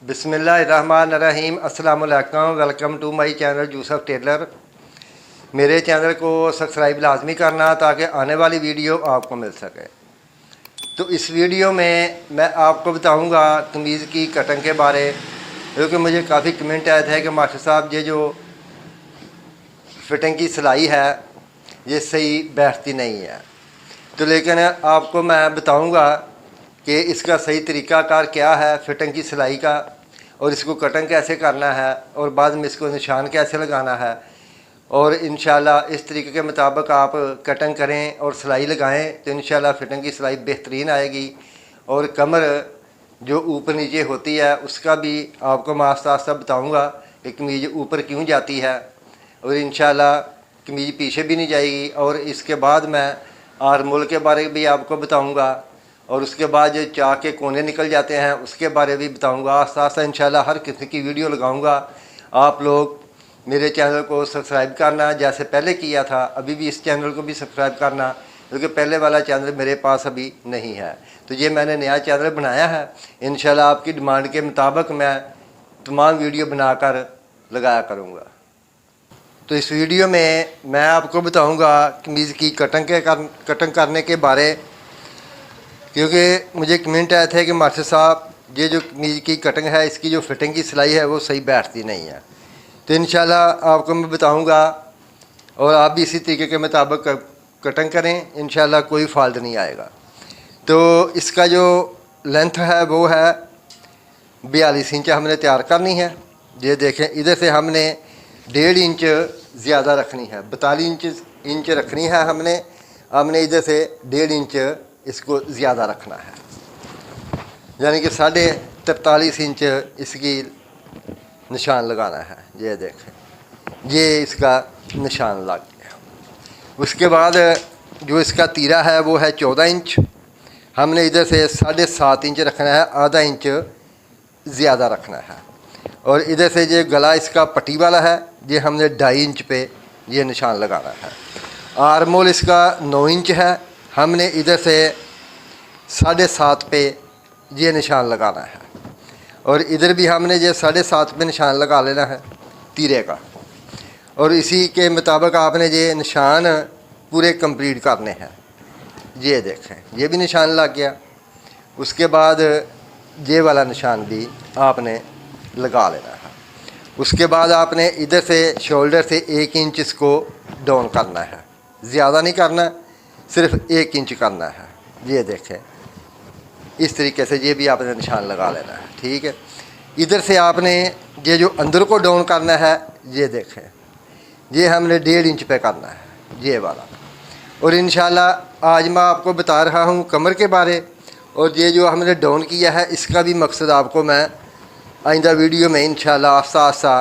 बिस्मिल्लाहिर्रहमानिर्रहीम। अस्सलाम वालेकुम। Welcome to my channel Yusuf tailor. मेरे चैनल को सब्सक्राइब लाजमी करना ताकि आने वाली वीडियो आपको मिल सके। तो इस वीडियो में मैं आपको बताऊंगा कमीज़ की कटिंग के बारे, क्योंकि मुझे काफ़ी कमेंट आए थे कि मास्टर साहब ये जो फिटिंग की सिलाई है ये सही बैठती नहीं है। तो लेकिन आपको मैं बताऊंगा कि इसका सही तरीक़ाकार क्या है फिटिंग की सिलाई का, और इसको कटिंग कैसे करना है, और बाद में इसको निशान कैसे लगाना है। और इंशाल्लाह इस तरीके के मुताबिक आप कटिंग करें और सिलाई लगाएं तो इंशाल्लाह फिटिंग की सिलाई बेहतरीन आएगी। और कमर जो ऊपर नीचे होती है उसका भी आपको मैं आस्ता आस्ता बताऊँगा कि कमीज़ ऊपर क्यों जाती है, और इंशाल्लाह कमीज़ पीछे भी नहीं जाएगी। और इसके बाद मैं आर्मोल के बारे में भी आपको बताऊँगा, और उसके बाद जो चाक के कोने निकल जाते हैं उसके बारे में भी बताऊँगा। आस्ता आस्ता इंशाल्लाह हर किस्म की वीडियो लगाऊँगा। आप लोग मेरे चैनल को सब्सक्राइब करना, जैसे पहले किया था अभी भी इस चैनल को भी सब्सक्राइब करना, क्योंकि पहले वाला चैनल मेरे पास अभी नहीं है। तो ये मैंने नया चैनल बनाया है। इंशाल्लाह आपकी डिमांड के मुताबिक मैं तमाम वीडियो बनाकर लगाया करूँगा। तो इस वीडियो में मैं आपको बताऊँगा कमीज़ की कटिंग करने के बारे, क्योंकि मुझे कमेंट आए थे कि मास्टर साहब ये जो कमीज़ की कटिंग है इसकी जो फिटिंग की सिलाई है वो सही बैठती नहीं है। तो इंशाल्लाह आपको मैं बताऊंगा, और आप भी इसी तरीके के मुताबिक कटिंग करें, इंशाल्लाह कोई फॉल्ट नहीं आएगा। तो इसका जो लेंथ है वो है 42 इंच हमने तैयार करनी है। ये देखें, इधर से हमने 1.5 इंच ज़्यादा रखनी है, 42 इंच रखनी है हमने इधर से 1.5 इंच इसको ज़्यादा रखना है, यानी कि 43.5 इंच इसकी निशान लगाना है। ये देखें, ये इसका निशान लग गया। उसके बाद जो इसका तीरा है वो है 14 इंच, हमने इधर से 7.5 इंच रखना है, आधा इंच ज़्यादा रखना है। और इधर से जो गला इसका पट्टी वाला है ये हमने 2.5 इंच पे ये निशान लगाना है। आर्मोल इसका 9 इंच है, हमने इधर से 7.5 पे ये निशान लगाना है। और इधर भी हमने ये 7.5 पे निशान लगा लेना है तीरे का, और इसी के मुताबिक आपने ये निशान पूरे कंप्लीट करने हैं। ये देखें, ये भी निशान लग गया। उसके बाद ये वाला निशान भी आपने लगा लेना है। उसके बाद आपने इधर से शोल्डर से 1 इंच इसको डाउन करना है, ज़्यादा नहीं करना, सिर्फ 1 इंच करना है। ये देखें, इस तरीके से ये भी आपने निशान लगा लेना है, ठीक है। इधर से आपने ये जो अंदर को डाउन करना है, ये देखें, ये हमने 1.5 इंच पे करना है, ये वाला। और इंशाल्लाह आज मैं आपको बता रहा हूँ कमर के बारे, और ये जो हमने डाउन किया है इसका भी मकसद आपको मैं आइंदा वीडियो में इंशाल्लाह आस्ता आस्ता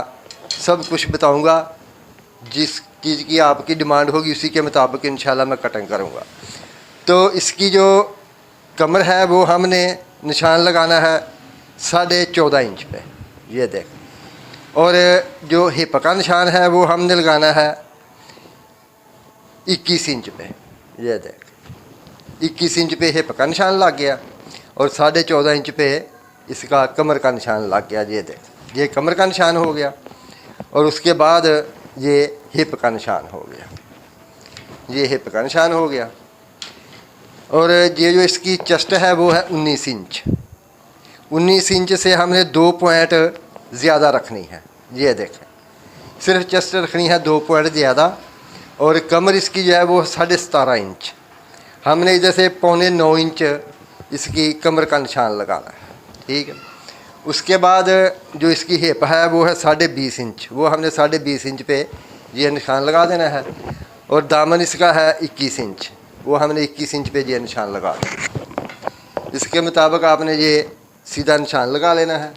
सब कुछ बताऊँगा। जिस चीज़ की आपकी डिमांड होगी उसी के मुताबिक इंशाल्लाह मैं कटिंग करूँगा। तो इसकी जो कमर है वो हमने निशान लगाना है 14.5 इंच पे, ये देख। और जो हिप का निशान है वो हमने लगाना है 21 इंच पे, ये देख। 21 इंच पे हिप का निशान लग गया, और 14.5 इंच पे इसका कमर का निशान लग गया। ये देख, ये कमर का निशान हो गया, और उसके बाद ये हिप का निशान हो गया, ये हिप का निशान हो गया। और ये जो इसकी चेस्ट है वो है 19 इंच। 19 इंच से हमने 2 पॉइंट ज़्यादा रखनी है। ये देखें, सिर्फ चेस्ट रखनी है 2 पॉइंट ज़्यादा। और कमर इसकी जो है वो 17.5 इंच, हमने इधर से 8.25 इंच इसकी कमर का निशान लगाना है, ठीक है। उसके बाद जो इसकी हिप है वो है 20.5 इंच, वो हमने 20.5 इंच पे ये निशान लगा देना है। और दामन इसका है 21 इंच, वो हमने 21 इंच पे ये निशान लगा देना। इसके मुताबिक आपने ये सीधा निशान लगा लेना है।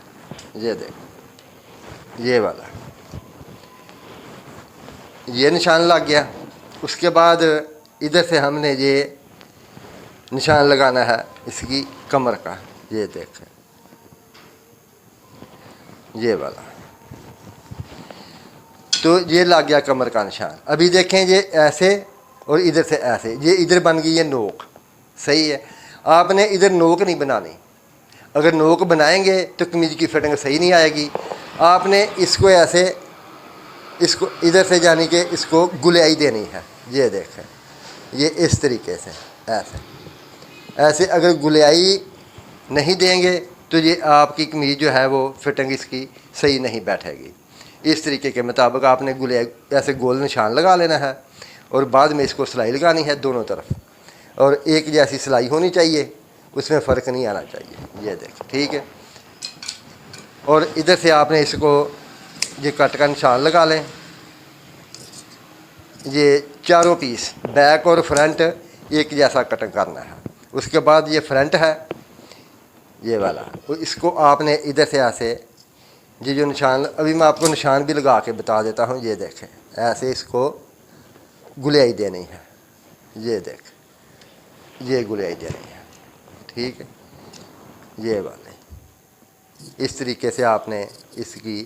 ये देख, ये वाला, ये निशान लग गया। उसके बाद इधर से हमने ये निशान लगाना है इसकी कमर का। ये देखें, ये वाला, तो ये लग गया कमर का निशान। अभी देखें, ये ऐसे और इधर से ऐसे, ये इधर बन गई है नोक, सही है। आपने इधर नोक नहीं बनानी, अगर नोक बनाएंगे तो कमीज की फिटिंग सही नहीं आएगी। आपने इसको ऐसे, इसको इधर से यानी कि इसको गुलाई देनी है। ये देखें, ये इस तरीके से ऐसे अगर गुलाई नहीं देंगे तो ये आपकी कमीज जो है वो फिटिंग इसकी सही नहीं बैठेगी। इस तरीके के मुताबिक आपने गुलाई ऐसे गोल निशान लगा लेना है और बाद में इसको सिलाई लगानी है दोनों तरफ, और एक जैसी सिलाई होनी चाहिए, उसमें फ़र्क नहीं आना चाहिए। ये देखें, ठीक है। और इधर से आपने इसको ये कट का निशान लगा लें। ये चारों पीस बैक और फ्रंट एक जैसा कटिंग करना है। उसके बाद ये फ्रंट है ये वाला, तो इसको आपने इधर से ऐसे, ये जो निशान अभी मैं आपको निशान भी लगा के बता देता हूँ। ये देखें, ऐसे इसको गुलाई देनी है। ये देख, ये गुलाई देनी है, ठीक है। ये वाले इस तरीके से आपने इसकी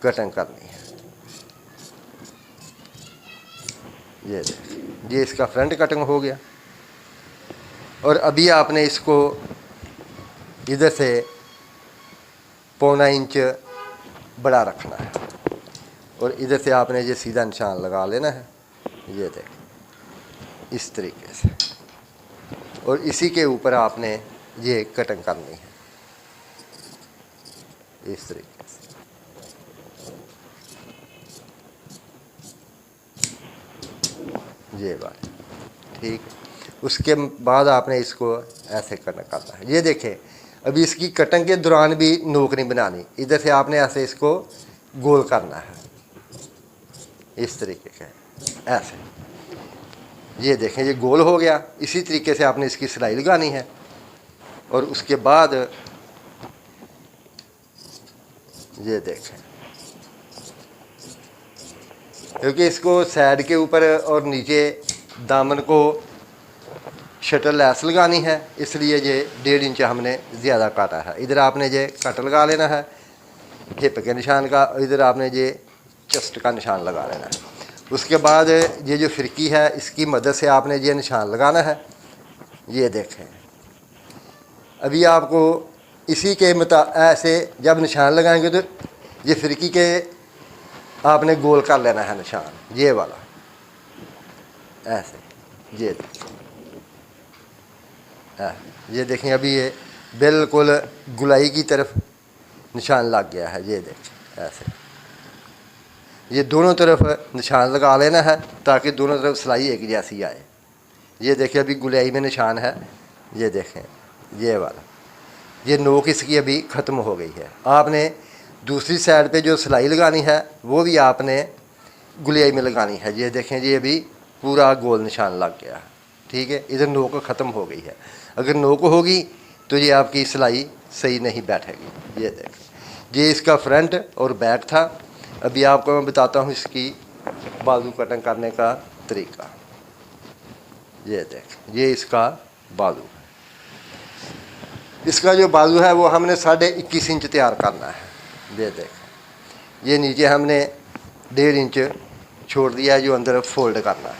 कटिंग करनी है। ये देख, ये इसका फ्रंट कटिंग हो गया। और अभी आपने इसको इधर से 0.25 इंच बड़ा रखना है और इधर से आपने ये सीधा निशान लगा लेना है। ये देख, इस तरीके से, और इसी के ऊपर आपने ये कटिंग करनी है इस तरीके से। ये बात ठीक। उसके बाद आपने इसको ऐसे करना है। ये देखें, अभी इसकी कटिंग के दौरान भी नोक नहीं बनानी, इधर से आपने ऐसे इसको गोल करना है इस तरीके से ऐसे। ये देखें, ये गोल हो गया। इसी तरीके से आपने इसकी सिलाई लगानी है और उसके बाद ये देखें, क्योंकि इसको साइड के ऊपर और नीचे दामन को शटल लैस लगानी है, इसलिए ये 1.5 इंच हमने ज़्यादा काटा है। इधर आपने ये कट लगा लेना है हिप के निशान का, इधर आपने ये चेस्ट का निशान लगा लेना है। उसके बाद ये जो फिरकी है इसकी मदद से आपने ये निशान लगाना है। ये देखें, अभी आपको इसी के ऐसे जब निशान लगाएंगे तो ये फिरकी के आपने गोल कर लेना है निशान, ये वाला ऐसे। ये देखें, ये देखें, अभी ये बिल्कुल गुलाई की तरफ निशान लग गया है। ये देखें ऐसे, ये दोनों तरफ निशान लगा लेना है ताकि दोनों तरफ सिलाई एक जैसी आए। ये देखें, अभी गुलाई में निशान है। ये देखें, ये वाला, ये नोक इसकी अभी ख़त्म हो गई है। आपने दूसरी साइड पे जो सिलाई लगानी है वो भी आपने गुलाई में लगानी है। ये देखें, ये अभी पूरा गोल निशान लग गया, ठीक है। इधर नोक ख़त्म हो गई है। अगर नोक होगी तो ये आपकी सिलाई सही नहीं बैठेगी। ये देखें, ये इसका फ्रंट और बैक था। अभी आपको मैं बताता हूँ इसकी बाजू कटिंग करने का तरीका। ये देख, ये इसका बाजू, इसका जो बाजू है वो हमने 21.5 इंच तैयार करना है। ये देख, ये नीचे हमने 1.5 इंच छोड़ दिया है जो अंदर फोल्ड करना है,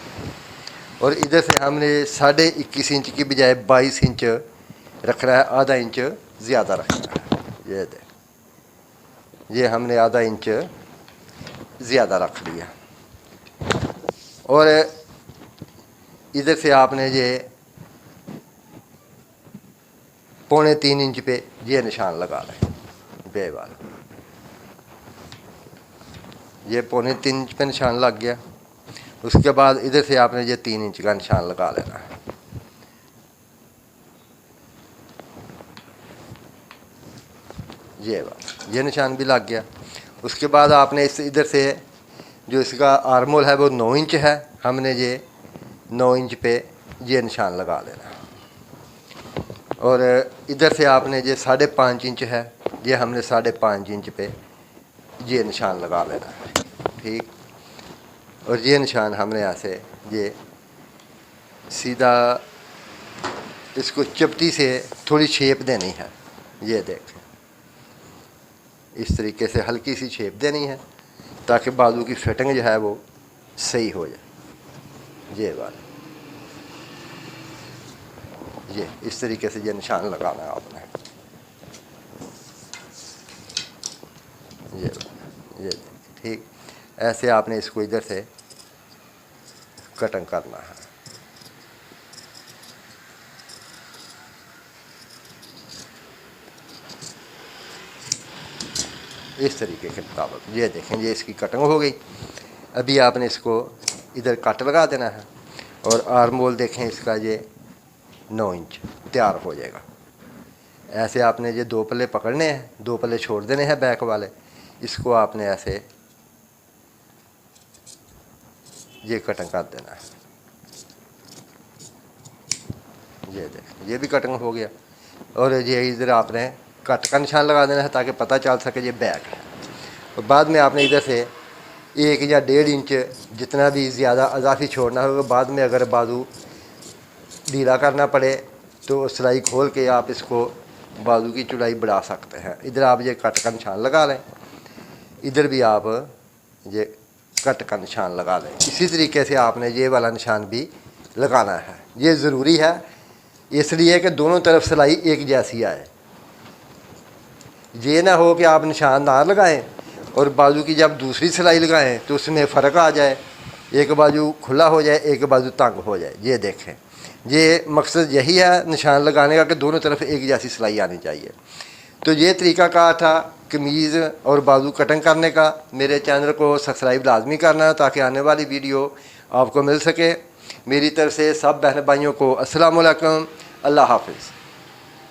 और इधर से हमने 21.5 इंच की बजाय 22 इंच रखना है, आधा इंच ज़्यादा रखना है। ये देख, ये हमने आधा इंच ज़्यादा रख लिया, और इधर से आपने ये 3.25 इंच पे ये निशान लगा लें बे वाला। ये 3.25 इंच पे निशान लग गया। उसके बाद इधर से आपने ये 3 इंच का निशान लगा लेना है। ये वाला, ये निशान भी लग गया। उसके बाद आपने इस इधर से जो इसका आर्मोल है वो 9 इंच है, हमने ये 9 इंच पे ये निशान लगा लेना। और इधर से आपने ये 5.5 इंच है, ये हमने 5.5 इंच पे ये निशान लगा लेना है, ठीक। और ये निशान हमने ऐसे ये सीधा इसको चपटी से थोड़ी शेप देनी है। ये देख, इस तरीके से हल्की सी शेप देनी है ताकि बाजू की फिटिंग जो है वो सही हो जाए। ये बात, ये इस तरीके से ये निशान लगाना है आपने। ये ठीक, ऐसे आपने इसको इधर से कटिंग करना है। इस तरीके के मुताबिक ये देखें, ये इसकी कटिंग हो गई। अभी आपने इसको इधर कट लगा देना है और आर्म होल देखें इसका ये 9 इंच तैयार हो जाएगा। ऐसे आपने ये 2 पल्ले पकड़ने हैं, 2 पल्ले छोड़ देने हैं बैक वाले, इसको आपने ऐसे ये कटिंग कर देना है। ये देखें, ये भी कटिंग हो गया। और ये इधर आपने कट का निशान लगा देना है ताकि पता चल सके ये बैक है। और बाद में आपने इधर से 1 या 1.5 इंच जितना भी ज़्यादा अजाफी छोड़ना होगा। बाद में अगर बाजू ढीला करना पड़े तो सिलाई खोल के आप इसको बाजू की चौड़ाई बढ़ा सकते हैं। इधर आप ये कट का निशान लगा लें, इधर भी आप ये कट का निशान लगा लें। इसी तरीके से आपने ये वाला निशान भी लगाना है। ये ज़रूरी है इसलिए कि दोनों तरफ सिलाई एक जैसी आए। ये ना हो कि आप निशान ना लगाएं और बाजू की जब दूसरी सिलाई लगाएं तो उसमें फ़र्क आ जाए, एक बाजू खुला हो जाए, एक बाजू तंग हो जाए। ये देखें, ये मकसद यही है निशान लगाने का कि दोनों तरफ एक जैसी सिलाई आनी चाहिए। तो ये तरीक़ाकार था कमीज़ और बाजू कटिंग करने का। मेरे चैनल को सब्सक्राइब लाजमी करना ताकि आने वाली वीडियो आपको मिल सके। मेरी तरफ से सब बहन भाइयों को अस्सलाम वालेकुम, अल्लाह हाफ़िज़।